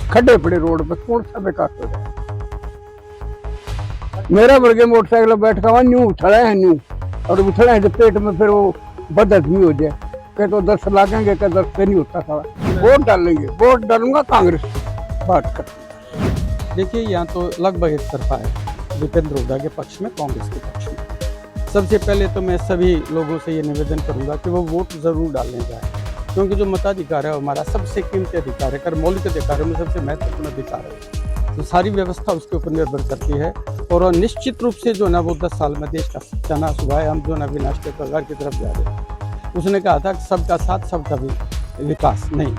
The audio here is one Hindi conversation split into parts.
खड्डे पड़े रोड पर, कौन सा विकास हो रहा है? मेरा वर्गे मोटरसाइकिल बैठ का न्यू उछड़ा है न्यू, और उछड़ा है तो पेट में फिर वो बदत भी हो जाए। कह तो 10 लागेंगे, कह 10 पे नहीं होता था। वोट डालेंगे, वोट डालूंगा कांग्रेस की बात कर। देखिए, यहाँ तो लगभग एक तरफा है, दीपेंद्र हुड्डा के पक्ष में, कांग्रेस के पक्ष में। सबसे पहले तो मैं सभी लोगों से ये निवेदन करूंगा कि वो वोट ज़रूर डालने जाए, क्योंकि जो मताधिकार है हमारा सबसे कीमती अधिकार है, कर मौलिक अधिकारों में सबसे महत्वपूर्ण अधिकार है। तो सारी व्यवस्था उसके ऊपर निर्भर करती है, और निश्चित रूप से जो ना वो 10 साल में देश का सत्यानाश हुआ है। हम जो ना विनाश के कगार की तरफ जा रहे हैं। उसने कहा था कि सबका साथ सबका विकास, नहीं,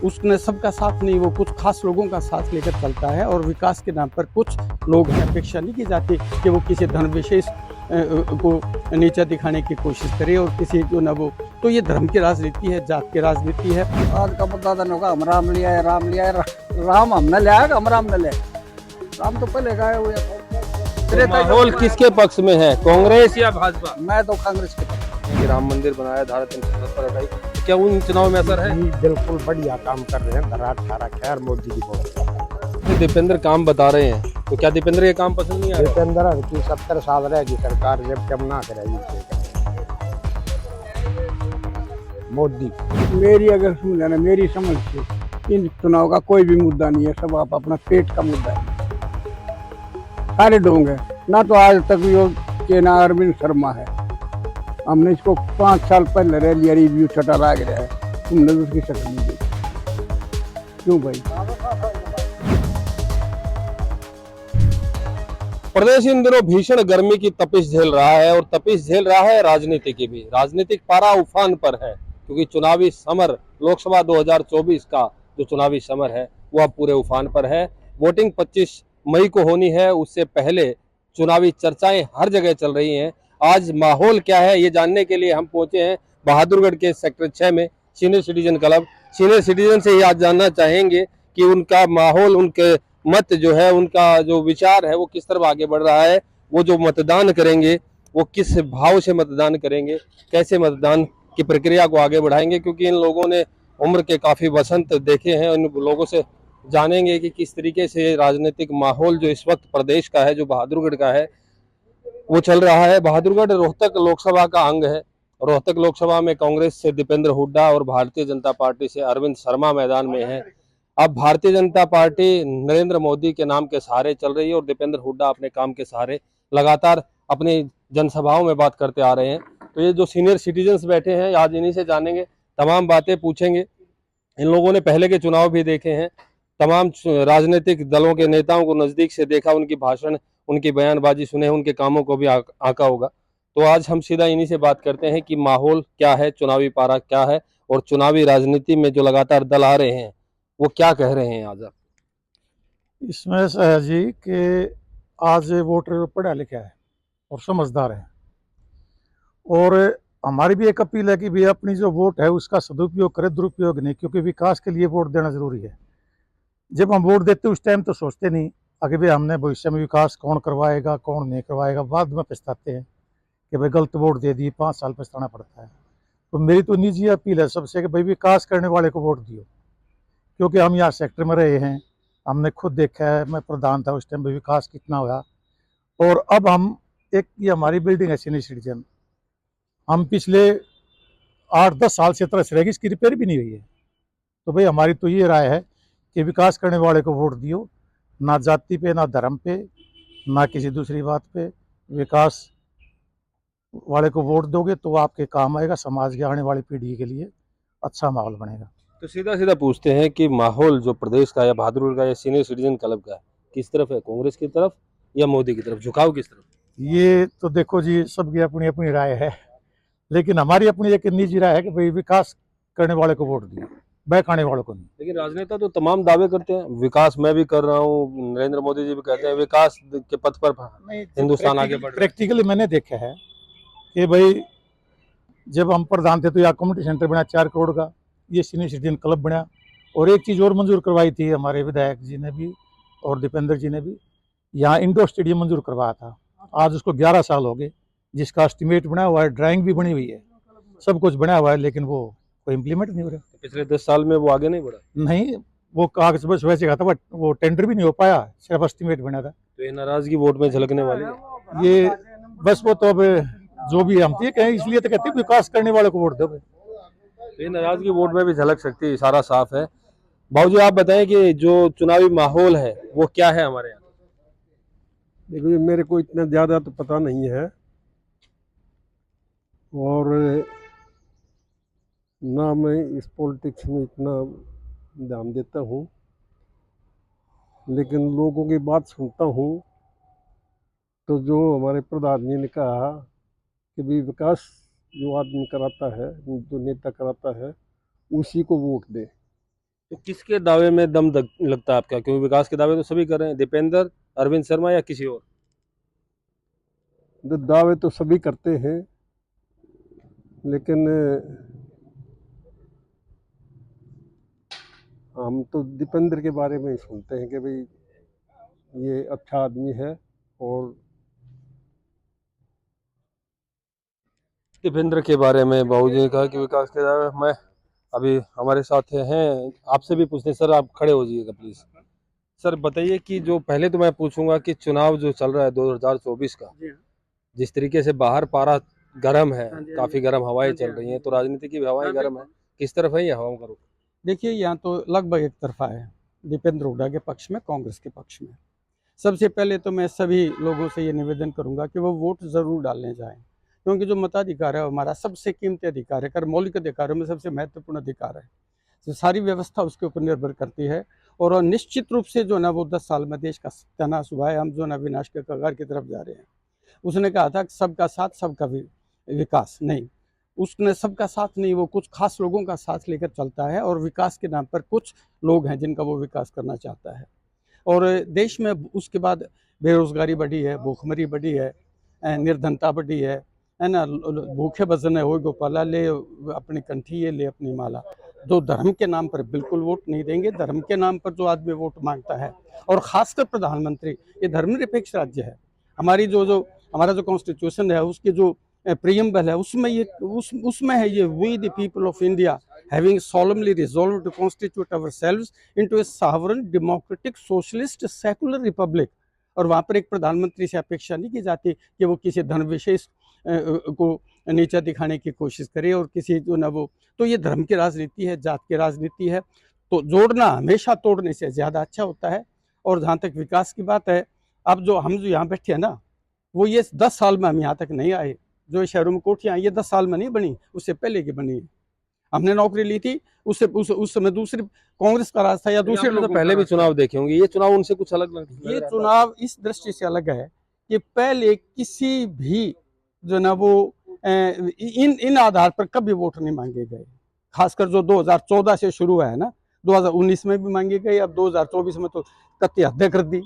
उसने सबका साथ नहीं, वो कुछ खास लोगों का साथ लेकर चलता है, और विकास के नाम पर कुछ लोग हैं, अपेक्षा नहीं की जाती कि वो किसी धन विशेष को नीचा दिखाने की कोशिश करे, और किसी जो ना वो, तो ये धर्म की राजनीति है, जात की राजनीति है। आज का मतदान होगा, हम राम लिया है, राम लिया है, राम हमने लिया है, हम राम ने लिया। राम तो पहले गाए हुए। तो माहौल किसके पक्ष में है, कांग्रेस या भाजपा? मैं तो कांग्रेस के पक्ष में। राम मंदिर बनाया, धारा 370 हटाई, क्या उन चुनाव में असर है? बिल्कुल बढ़िया काम कर रहे हैं, धरा ठारा खैर मोदी की बहुत। दीपेंद्र काम बता रहे हैं, तो क्या दीपेंद्र ये काम पसंद नहीं आ रहा? दीपेंद्र की 70 साल रहेगी सरकार, जब ना करेगी मोदी। मेरी अगर सुन लेना, मेरी समझ से इन चुनाव का कोई भी मुद्दा नहीं है, सब आप अपना पेट का मुद्दा है। सारे ढोंग है ना, तो आज तक यो के ना अरविंद शर्मा है, हमने इसको 5 साल पहले रह लिया, रिव्यू छटा लाग रहा है, तुमने तो उसकी शक्ल नहीं देखी। क्यों भाई? प्रदेश इन दिनों भीषण गर्मी की तपिश झेल रहा है, और तपिश झेल रहा है राजनीति की भी। राजनीतिक पारा उफान पर है, क्योंकि चुनावी समर, लोकसभा 2024 का जो चुनावी समर है वो अब पूरे उफान पर है। वोटिंग 25 मई को होनी है, उससे पहले चुनावी चर्चाएं हर जगह चल रही हैं। आज माहौल क्या है ये जानने के लिए हम पहुंचे हैं बहादुरगढ़ के सेक्टर 6 में senior citizen club. Senior citizen से ही आज जानना चाहेंगे कि उनका माहौल, उनके मत जो है, उनका जो विचार है वो किस तरफ आगे बढ़ रहा है। वो जो मतदान करेंगे वो किस भाव से मतदान करेंगे, कैसे मतदान की प्रक्रिया को आगे बढ़ाएंगे, क्योंकि इन लोगों ने उम्र के काफ़ी वसंत देखे हैं। इन लोगों से जानेंगे कि किस तरीके से राजनीतिक माहौल जो इस वक्त प्रदेश का है, जो बहादुरगढ़ का है, वो चल रहा है। बहादुरगढ़ रोहतक लोकसभा का अंग है। रोहतक लोकसभा में कांग्रेस से दीपेंद्र हुड्डा और भारतीय जनता पार्टी से अरविंद शर्मा मैदान में है। अब भारतीय जनता पार्टी नरेंद्र मोदी के नाम के सहारे चल रही है, और दीपेंद्र हुड्डा अपने काम के सहारे लगातार अपनी जनसभाओं में बात करते आ रहे हैं। तो ये जो सीनियर सिटीजन्स बैठे हैं, आज इन्हीं से जानेंगे, तमाम बातें पूछेंगे। इन लोगों ने पहले के चुनाव भी देखे हैं, तमाम राजनीतिक दलों के नेताओं को नज़दीक से देखा, उनकी भाषण, उनकी बयानबाजी सुने, उनके कामों को भी आंका होगा। तो आज हम सीधा इन्हीं से बात करते हैं कि माहौल क्या है, चुनावी पारा क्या है, और चुनावी राजनीति में जो लगातार दल आ रहे हैं वो क्या कह रहे हैं। आज आप इसमें ऐसा है जी कि आज वोटर पढ़ा लिखा है और समझदार है, और हमारी भी एक अपील है कि भी अपनी जो वोट है उसका सदुपयोग करें, दुरुपयोग नहीं, क्योंकि विकास के लिए वोट देना जरूरी है। जब हम वोट देते उस टाइम तो सोचते नहीं आगे भी हमने भविष्य में विकास कौन करवाएगा कौन नहीं करवाएगा, बाद में पछताते हैं कि भाई गलत वोट दे दी, 5 साल पछताना पड़ता है। तो मेरी तो निजी अपील है सबसे कि भाई विकास करने वाले को वोट दियो, क्योंकि हम यहाँ सेक्टर में रहे हैं, हमने खुद देखा है, मैं प्रधान था उस टाइम पे विकास कितना हुआ। और अब हम एक ये हमारी बिल्डिंग है सीनियर सिटीजन, हम पिछले 8-10 साल से तरस रहेगी, इसकी रिपेयर भी नहीं हुई है। तो भाई हमारी तो ये राय है कि विकास करने वाले को वोट दियो, ना जाति पे, ना धर्म पे, ना किसी दूसरी बात पे। विकास वाले को वोट दोगे तो आपके काम आएगा, समाज की आने वाली पीढ़ी के लिए अच्छा माहौल बनेगा। तो सीधा सीधा पूछते हैं कि माहौल जो प्रदेश का या बहादुरगढ़ का या सीनियर सिटीजन क्लब का किस तरफ है, कांग्रेस की तरफ या मोदी की तरफ, झुकाव किस तरफ? ये तो देखो जी, सबकी अपनी अपनी राय है, लेकिन हमारी अपनी एक निजी राय है कि भाई विकास करने वाले को वोट दियो, बहकाने वालों को नहीं। लेकिन राजनेता तो तमाम दावे करते हैं, विकास मैं भी कर रहा हूँ, नरेंद्र मोदी जी भी कहते हैं विकास के पथ पर हिंदुस्तान आगे बढ़ रहा है। प्रैक्टिकली मैंने देखा है कि भाई जब हम प्रधान थे तो यहाँ कम्युनिटी सेंटर बना 4 करोड़ का, ये सीनियर सिटीजन क्लब बना, और एक चीज़ और मंजूर करवाई थी हमारे विधायक जी ने भी और दीपेंद्र जी ने भी, यहाँ इंडोर स्टेडियम मंजूर करवाया था। आज उसको 11 साल हो गए, जिसका एस्टिमेट बना हुआ है, ड्राइंग भी बनी हुई है, सब कुछ बना हुआ है, लेकिन वो कोई इम्प्लीमेंट नहीं हो रहा। पिछले 10 साल में वो आगे नहीं बढ़ा। नहीं, वो कागज बस वैसे का था, बट वो टेंडर भी नहीं हो पाया, सिर्फ एस्टिमेट बना था। तो ये नाराजगी वोट में झलकने वाली है। ये बस वो तो अब जो भी हम थे कहें, इसलिए तो कहते हैं विकास करने वाले को वोट दो। तो ये नाराजगी वोट में भी झलक सकती है, इशारा साफ है। बाबूजी आप बताएं कि जो चुनावी माहौल है वो क्या है हमारे यहाँ? देखो ये मेरे को इतना ज़्यादा तो पता नहीं है, और ना मैं इस पॉलिटिक्स में इतना ध्यान देता हूँ, लेकिन लोगों की बात सुनता हूँ तो जो हमारे प्रधान जी ने कहा कि भाई विकास जो आदमी कराता है, जो नेता कराता है, उसी को वोट दे। तो किसके दावे में लगता है आपका? क्योंकि विकास के दावे तो सभी कर रहे हैं, दीपेंद्र, अरविंद शर्मा या किसी और? तो दावे तो सभी करते हैं, लेकिन हम तो दीपेंद्र के बारे में ही सुनते हैं कि भाई ये अच्छा आदमी है। और दीपेंद्र के बारे में बाबूजी ने कहा कि विकास के दावे। मैं अभी हमारे साथ हैं, आपसे भी पूछते हैं। सर आप खड़े हो जाइएगा प्लीज। सर बताइए कि जो पहले तो मैं पूछूंगा कि चुनाव जो चल रहा है 2024 का, जिस तरीके से बाहर पारा गर्म है, काफी गर्म हवाएं चल रही हैं, तो राजनीति की भी हवाएं गर्म है, किस तरफ है ये हवाओं का रुख? देखिए यहाँ तो लगभग एक तरफा है, दीपेंद्र हुड्डा के पक्ष में, कांग्रेस के पक्ष में। सबसे पहले तो मैं सभी लोगों से ये निवेदन करूंगा कि वो वोट ज़रूर डालने जाएं, क्योंकि जो मताधिकार है हमारा सबसे कीमती अधिकार है, कर मौलिक अधिकारों में सबसे महत्वपूर्ण अधिकार है। तो सारी व्यवस्था उसके ऊपर निर्भर करती है। और निश्चित रूप से जो ना वो 10 साल में देश का सत्यानाश हुआ है, हम जो ना विनाश के कगार की तरफ जा रहे हैं। उसने कहा था कि सबका साथ सबका विकास, नहीं, उसने सबका साथ नहीं, वो कुछ खास लोगों का साथ लेकर चलता है, और विकास के नाम पर कुछ लोग हैं जिनका वो विकास करना चाहता है। और देश में उसके बाद बेरोजगारी बढ़ी है, भूखमरी बढ़ी है, निर्धनता बढ़ी है ना। भूखे बजने हो गोपाला, ले अपनी कंठी ये ले अपनी माला। जो धर्म के नाम पर बिल्कुल वोट नहीं देंगे। धर्म के नाम पर जो आदमी वोट मांगता है, और खासकर प्रधानमंत्री, ये धर्मनिरपेक्ष राज्य है। हमारी जो हमारा जो कॉन्स्टिट्यूशन है, उसके जो प्रियम्बल है, उसमें ये उसमें है ये, we the people of India having solemnly resolved to constitute ourselves into a sovereign democratic socialist secular republic। और वहाँ पर एक प्रधानमंत्री से अपेक्षा नहीं की जाती कि वो किसी धर्म विशेष को नीचा दिखाने की कोशिश करे, और किसी जो ना वो, तो ये धर्म की राजनीति है, जात की राजनीति है। तो जोड़ना हमेशा तोड़ने से ज़्यादा अच्छा होता है। और जहाँ तक विकास की बात है, अब जो हम जो यहाँ बैठे हैं ना, वो ये 10 साल में हम यहाँ तक नहीं आए। जो शहरों में कोठियाँ ये 10 साल में नहीं बनी, उससे पहले की बनी है। हमने नौकरी ली थी, उससे उस समय दूसरी कांग्रेस का राज था, या दूसरे लोग तो पहले भी चुनाव देखे होंगे, ये चुनाव उनसे कुछ अलग लग ये चुनाव इस दृष्टि से अलग है कि पहले किसी भी जो ना वो इन आधार पर कभी वोट नहीं मांगे गए। खासकर जो 2014 से शुरू हुआ है ना, 2019 में भी मांगे गए, अब 2024 में तो कत्ती हत्या कर दी।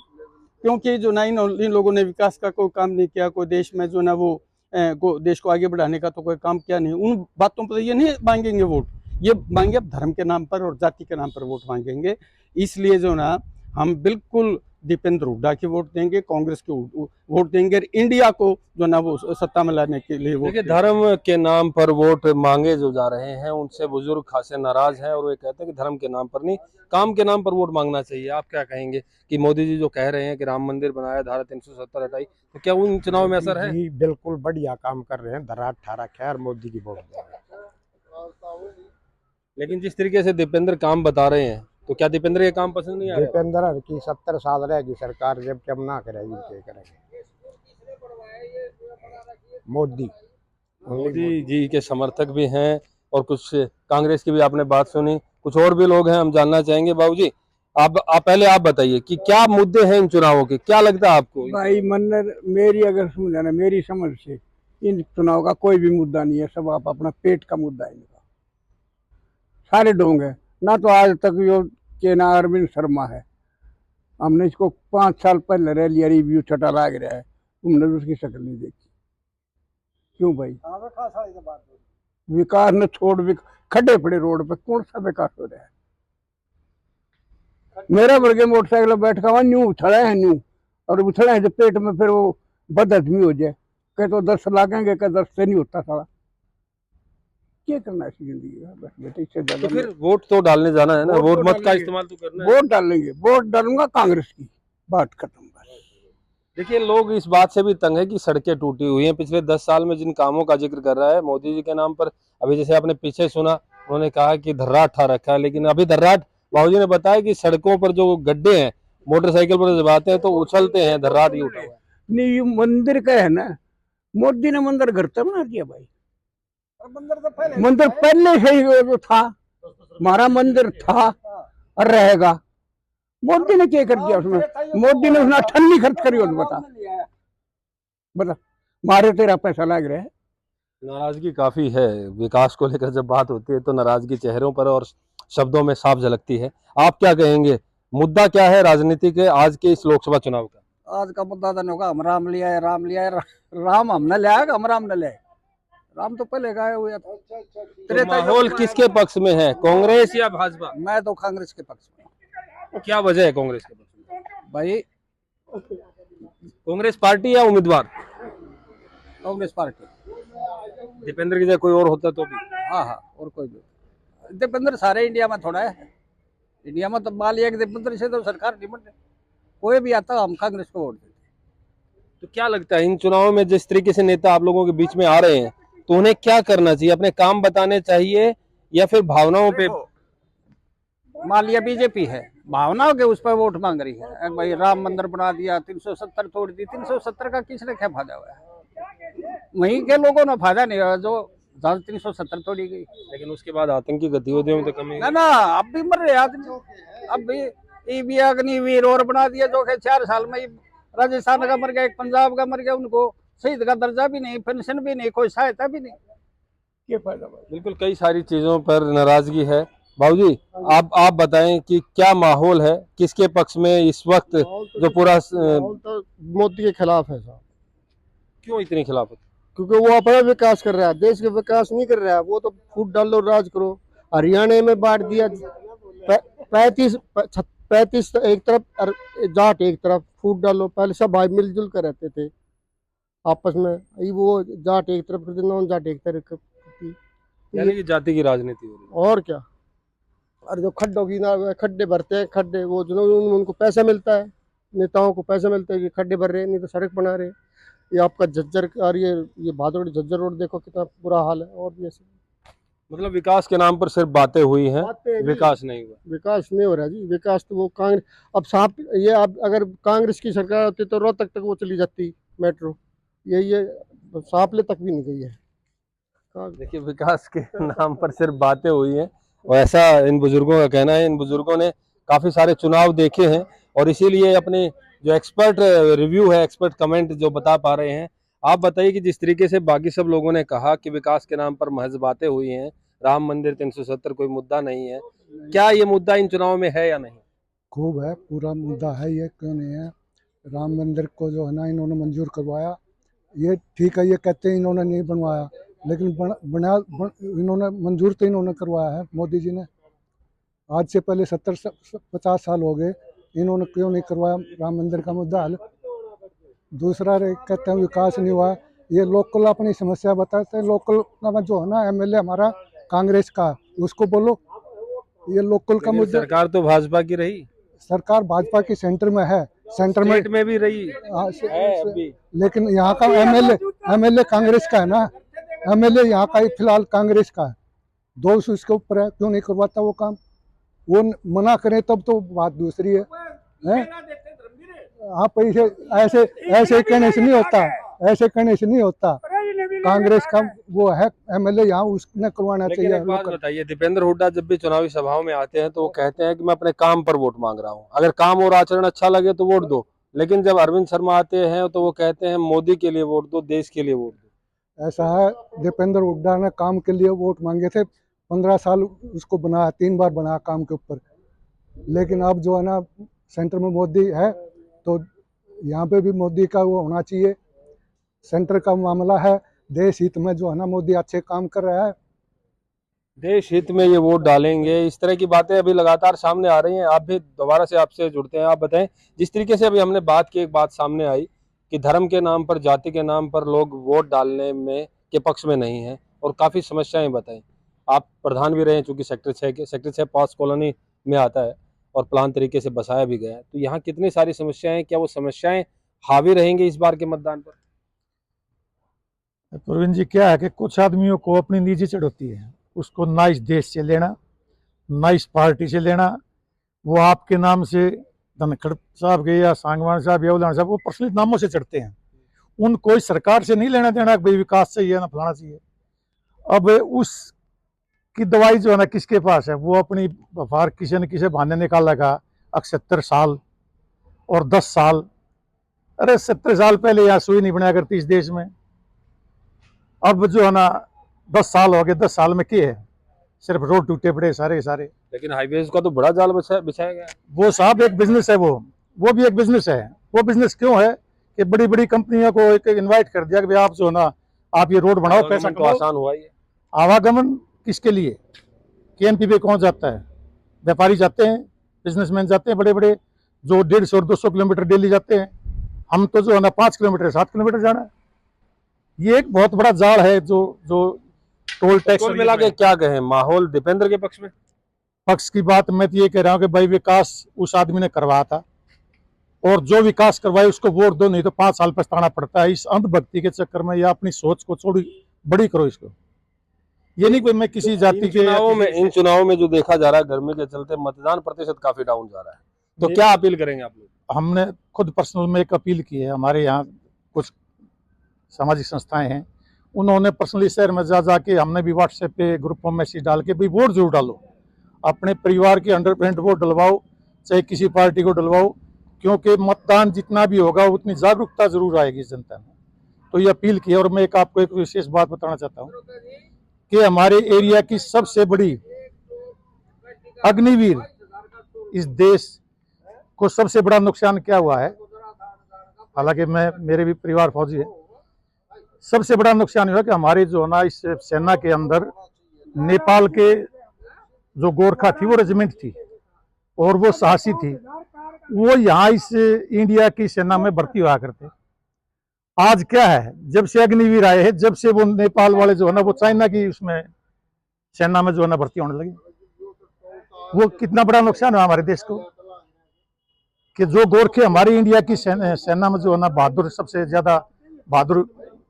क्योंकि जो ना इन लोगों ने विकास का कोई काम नहीं किया, कोई देश में जो ना वो देश को आगे बढ़ाने का तो कोई काम किया नहीं। उन बातों पर ये नहीं मांगेंगे वोट, ये मांगे अब धर्म के नाम पर और जाति के नाम पर वोट मांगेंगे। इसलिए जो ना हम बिल्कुल दीपेंद्र हुड्डा की वोट देंगे, कांग्रेस को वोट देंगे, इंडिया को जो ना वो सत्ता में लाने के लिए वोट। देखिए धर्म के नाम पर वोट मांगे जो जा रहे हैं, उनसे बुजुर्ग खासे नाराज हैं, और वे कहते हैं कि धर्म के नाम पर नहीं, काम के नाम पर वोट मांगना चाहिए। आप क्या कहेंगे कि मोदी जी जो कह रहे हैं कि राम मंदिर बनाया, धारा 370 हटाई, तो क्या उन चुनाव में असर है? जी बिल्कुल बढ़िया काम कर रहे हैं, धरा ठारा खैर मोदी की वोट दे रहे हैं। लेकिन जिस तरीके से दीपेंद्र काम बता रहे हैं, तो क्या दीपेंद्र के काम पसंद नहीं आ रहे? दीपेंद्र की 70 साल रहेगी सरकार, जब कम ना करेगी क्या करेंगे। मोदी जी के समर्थक भी हैं, और कुछ कांग्रेस की भी आपने बात सुनी, कुछ और भी लोग हैं, हम जानना चाहेंगे। बाबूजी आप पहले आप बताइए कि क्या मुद्दे हैं इन चुनावों के, क्या लगता है आपको? भाई मन्नत मेरी अगर समझ ना, मेरी समझ से इन चुनाव का कोई भी मुद्दा नहीं है, सब आप अपना पेट का मुद्दा है इनका। सारे डोंग है ना, तो आज तक जो के ना अरविंद शर्मा है, हमने इसको 5 साल पहले रह लिया, रिव्यू छटा लाग रहा है, तुमने तो उसकी शक्ल नहीं देखी। क्यों भाई? विकास ने छोड़, खड्डे पड़े रोड पे, कौन सा विकास हो रहा है? मेरा वर्गे मोटरसाइकिल बैठ का न्यू उछड़ा है, न्यू और उछड़ा है जो पेट में, फिर वो बदहजमी हो जाए, कह तो 10 लागेंगे, कह 10 से नहीं होता सारा। क्या करना है इस जिंदगी में, बस बेटे इससे तो ज्यादा फिर वोट तो डालने जाना है ना, वोट वोट तो मत का डालेंगे। इस्तेमाल तो करना है। वोट डालेंगे, वोट डालूंगा कांग्रेस की, बात खत्म बस। देखिए, लोग इस बात से भी तंग है कि सड़कें टूटी हुई हैं। पिछले 10 साल में जिन कामों का जिक्र कर रहा है मोदी जी के नाम पर, अभी जैसे आपने पीछे सुना, उन्होंने कहा कि धर्राट ठा रखा है, लेकिन अभी धर्राट, बाबूजी ने बताया कि सड़कों पर जो गड्ढे हैं, मोटरसाइकिल पर जब आते हैं तो उछलते हैं, धर्राट ही उठा हुआ है। नहीं, ये मंदिर का है ना, मोदी ने मंदिर घर से बना दिया भाई। मंदिर पहले से ही वो था, हमारा मंदिर था और रहेगा। मोदी ने क्या कर दिया उसमें? मोदी ने उसने ठन्नी खर्च करी हो, बता बता, मारे तेरा पैसा लग रहा है। नाराजगी काफी है विकास को लेकर, जब बात होती है तो नाराजगी चेहरों पर और शब्दों में साफ झलकती है। आप क्या कहेंगे, मुद्दा क्या है राजनीति के आज के इस लोकसभा चुनाव का? आज का मुद्दा तो होगा, हम राम लिया है, राम लिया है, राम हमने ले आएगा, हम राम न ले। राम तो पहले गाया हुआ था। तो माहौल किसके पक्ष में है, कांग्रेस या भाजपा? मैं तो कांग्रेस के पक्ष में। क्या वजह है कांग्रेस के पक्ष में? भाई कांग्रेस पार्टी या उम्मीदवार? कांग्रेस पार्टी। दीपेंद्र की जगह कोई और होता तो भी? हाँ हाँ, और कोई भी। दीपेंद्र सारे इंडिया में थोड़ा है, इंडिया में तो मालिया के दीपेंद्र से तो सरकार नहीं बनती। कोई भी आता हम कांग्रेस को वोट देते। तो क्या लगता है इन चुनावों में जिस तरीके से नेता आप लोगों के बीच में आ रहे हैं, तो उन्हें क्या करना चाहिए? अपने काम बताने चाहिए या फिर भावनाओं पे? मालिया बीजेपी है, भावनाओं के उस पर वोट मांग रही है। भाई राम मंदिर बना दिया, 370 तोड़ दी, 370 का किसने क्या फायदा हुआ है? वहीं के लोगों ने फायदा नहीं हुआ जो 370 तोड़ी गई। लेकिन उसके बाद आतंकी गतिविधियों में तो कमी ना ना, अब भी मर रहे आदमी। अब भी ईवी अग्निवीर और बना दिया, जो कि 4 साल में ही राजस्थान का मर गया, एक पंजाब का मर गया, उनको शहीद का दर्जा भी नहीं, पेंशन भी नहीं, कोई सहायता भी नहीं। क्या फायदा भाई? बिल्कुल, कई सारी चीजों पर नाराजगी है। बाबूजी, आप बताएं कि क्या माहौल है, किसके पक्ष में इस वक्त जो पूरा माहौल तो मोदी के खिलाफ है साहब, क्यों इतनी खिलाफत? क्योंकि वो अपना विकास कर रहा है, देश का विकास नहीं कर रहा है। वो तो फूट डालो, राज करो। हरियाणा में बांट दिया, 35 एक तरफ और जाट एक तरफ, फूट डालो। पहले सब भाई मिलजुल कर रहते थे आपस में, ये वो जाट एक तरफ कर दी, नॉन जाट एक तरफ कर दी। यानी कि जाति की राजनीति हो रही है। और क्या? और जो खड्डों की ना, खड्डे भरते हैं, खड्डे वो जो उनको पैसा मिलता है, नेताओं को पैसा मिलता है कि खड्डे भर रहे हैं, नहीं तो सड़क बना रहे हैं। ये आपका झज्जर और ये भादोड़ी झज्जर रोड देखो कितना बुरा हाल है। और भी ऐसे मतलब विकास के नाम पर सिर्फ बातें हुई हैं, बातें हैं जी। विकास नहीं हुआ। विकास नहीं हो रहा जी। विकास तो वो कांग्रेस, अब सांप ये, अब अगर कांग्रेस की सरकार होती तो रोहतक तक वो चली जाती मेट्रो, ये सांपले तक भी नहीं गई है। देखिए, विकास के नाम पर सिर्फ बातें हुई हैं, और ऐसा इन बुजुर्गों का कहना है। इन बुजुर्गों ने काफी सारे चुनाव देखे हैं और इसीलिए अपने जो एक्सपर्ट रिव्यू है, एक्सपर्ट कमेंट जो बता पा रहे हैं। आप बताइए कि जिस तरीके से बाकी सब लोगों ने कहा कि विकास के नाम पर महज बातें हुई हैं, राम मंदिर 370 कोई मुद्दा नहीं है, क्या ये मुद्दा इन चुनावों में है या नहीं? खूब है, पूरा मुद्दा है, ये क्यों नहीं है? राम मंदिर को जो है ना इन्होंने मंजूर करवाया, ये ठीक है। ये कहते हैं इन्होंने नहीं बनवाया, लेकिन इन्होंने मंजूर तो इन्होंने करवाया है, मोदी जी ने। आज से पहले 70-50 साल हो गए, इन्होंने क्यों नहीं करवाया राम मंदिर का मुद्दा हल? दूसरा कहते हैं विकास नहीं हुआ। ये लोकल अपनी समस्या बताते हैं। लोकल का जो है ना एमएलए हमारा कांग्रेस का, उसको बोलो। ये लोकल का मुद्दा, सरकार तो भाजपा की रही, सरकार भाजपा की सेंटर में है, सेंटर में भी रही हाँ, है अभी। लेकिन यहाँ का एमएलए कांग्रेस का है ना, एमएलए यहाँ का ही फिलहाल कांग्रेस का है। दोष उसके ऊपर है, क्यों नहीं करवाता वो काम? वो मना करें तब तो बात दूसरी है, हैं? हाँ, पैसे ऐसे ऐसे कहने से नहीं होता, ऐसे कहने से नहीं होता। कांग्रेस का वो है एमएलए, यहाँ उसने करवाना लेकिन चाहिए। एक बात बताइए, दीपेंद्र हुड्डा जब भी चुनावी सभाओं में आते हैं तो वो कहते हैं कि मैं अपने काम पर वोट मांग रहा हूँ, अगर काम और आचरण अच्छा लगे तो वोट दो। लेकिन जब अरविंद शर्मा आते हैं तो वो कहते हैं मोदी के लिए वोट दो, देश के लिए वोट दो। ऐसा है, दीपेंद्र हुड्डा ने काम के लिए वोट मांगे थे, 15 साल उसको बनाया, 3 बार बनाया काम के ऊपर। लेकिन अब जो है ना सेंटर में मोदी है, तो यहाँ पे भी मोदी का वो होना चाहिए। सेंटर का मामला है, देश हित में जो है ना मोदी अच्छे काम कर रहा है। देश हित में ये वोट डालेंगे, इस तरह की बातें अभी लगातार सामने आ रही हैं। आप भी दोबारा से आपसे जुड़ते हैं, आप बताएं जिस तरीके से अभी हमने बात की, एक बात सामने आई कि धर्म के नाम पर, जाति के नाम पर लोग वोट डालने में के पक्ष में नहीं है और काफी समस्याएं बताई। आप प्रधान भी रहे हैं, चूंकि सेक्टर 6 पास कॉलोनी में आता है और प्लान तरीके से बसाया भी गया है, तो यहाँ कितनी सारी समस्याएं हैं, क्या वो समस्याएं हावी रहेंगी इस बार के मतदान पर? प्रवीण जी, क्या है कि कुछ आदमियों को अपनी निजी चिढ़ होती है, उसको ना इस देश से लेना, ना इस पार्टी से लेना। वो आपके नाम से धनखड़ साहब के या सांगवान साहब या उलान साहब, वो पर्सनल नामों से चढ़ते हैं। उनको कोई सरकार से नहीं लेना देना, भाई विकास चाहिए ना फलाना चाहिए। अब उस की दवाई जो है ना किसके पास है, वो अपनी बाहर किसी न किसी बहाने निकालेगा। 70 साल और 10 साल, अरे 70 साल पहले यहाँ सुई नहीं बनाया करती इस देश में। अब जो है ना 10 साल हो गए, 10 साल में क्या है, सिर्फ रोड टूटे पड़े सारे सारे। लेकिन हाईवेज का तो बड़ा जाल बिछाया गया है। वो साहब एक बिजनेस है, वो भी एक बिजनेस है। वो बिजनेस क्यों है कि बड़ी बड़ी कंपनियों को एक इनवाइट कर दिया कि भाई आप जो है ना आप ये रोड बनाओ, पैसा तो आसान हुआ ही है। आवागमन किसके लिए? केएमपी पे कौन जाता है? व्यापारी जाते हैं, बिजनेसमैन जाते हैं, बड़े बड़े जो 150 और 200 किलोमीटर डेली जाते हैं। हम तो जो है ना 5 किलोमीटर 7 किलोमीटर जाना है। ये एक बहुत बड़ा जाल है जो टोल टैक्स। कुल मिला के क्या कहें, माहौल दीपेंद्र के पक्ष में? पक्ष की बात मैं तो ये कह रहा हूँ कि भाई विकास उस आदमी ने करवाया था, और जो विकास करवाए उसको वोट दो, नहीं तो 5 साल पछताना पड़ता है। इस अंधभक्ति के चक्कर में या अपनी सोच को थोड़ी बड़ी करो इसको। ये नहीं कोई मैं किसी जाति के इन चुनावों में जो देखा जा रहा है, गर्मी के चलते मतदान प्रतिशत काफी डाउन जा रहा है, तो क्या अपील करेंगे आप लोग? हमने खुद पर्सनल में एक अपील की है। हमारे यहाँ कुछ सामाजिक संस्थाएं हैं, उन्होंने पर्सनली शहर में जाके हमने भी व्हाट्सएप पे ग्रुपों में मैसेज डाल के भाई वोट जरूर डालो, अपने परिवार के 100% वोट डलवाओ, चाहे किसी पार्टी को डलवाओ, क्योंकि मतदान जितना भी होगा उतनी जागरूकता जरूर आएगी जनता में। तो ये अपील की है। और मैं आपको एक विशेष बात बताना चाहता हूँ कि हमारे एरिया की सबसे बड़ी अग्निवीर इस देश को सबसे बड़ा नुकसान क्या हुआ है, हालांकि मेरे भी परिवार फौजी है, सबसे बड़ा नुकसान हुआ कि हमारे जो ना इस सेना के अंदर नेपाल के जो गोरखा थी वो रेजिमेंट थी और वो साहसी थी, वो यहाँ इस इंडिया की सेना में भर्ती हुआ करते। आज क्या है, जब से अग्निवीर आए हैं, जब से वो नेपाल वाले जो है ना वो चाइना की उसमें सेना में जो है ना भर्ती होने लगे, वो कितना बड़ा नुकसान हुआ हमारे देश को कि जो गोरखे हमारी इंडिया की सेना में जो है ना बहादुर, सबसे ज्यादा बहादुर।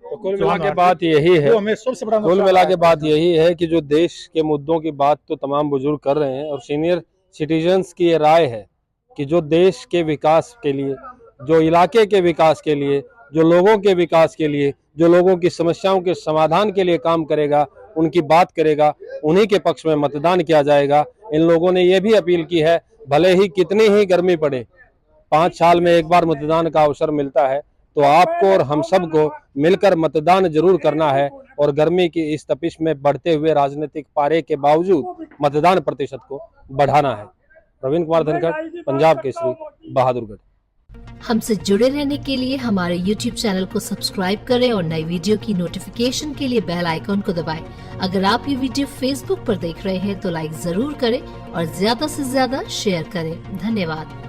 तो कुल मिला के बात यही है, कुल मिला के बात यही है कि जो देश के मुद्दों की बात तो तमाम बुजुर्ग कर रहे हैं और सीनियर सिटीजन्स की ये राय है कि जो देश के विकास के लिए, जो इलाके के विकास के लिए, जो लोगों के विकास के लिए, जो लोगों की समस्याओं के समाधान के लिए काम करेगा, उनकी बात करेगा, उन्हीं के पक्ष में मतदान किया जाएगा। इन लोगों ने यह भी अपील की है, भले ही कितनी ही गर्मी पड़े, 5 साल में एक बार मतदान का अवसर मिलता है, तो आपको और हम सबको मिलकर मतदान जरूर करना है और गर्मी की इस तपिश में बढ़ते हुए राजनीतिक पारे के बावजूद मतदान प्रतिशत को बढ़ाना है। प्रवीण कुमार धनखड़, पंजाब केसरी, बहादुरगढ़। हमसे जुड़े रहने के लिए हमारे YouTube चैनल को सब्सक्राइब करें और नई वीडियो की नोटिफिकेशन के लिए बेल आइकॉन को दबाएं। अगर आप ये वीडियो Facebook पर देख रहे हैं तो लाइक जरूर करें और ज्यादा से ज्यादा शेयर करें। धन्यवाद।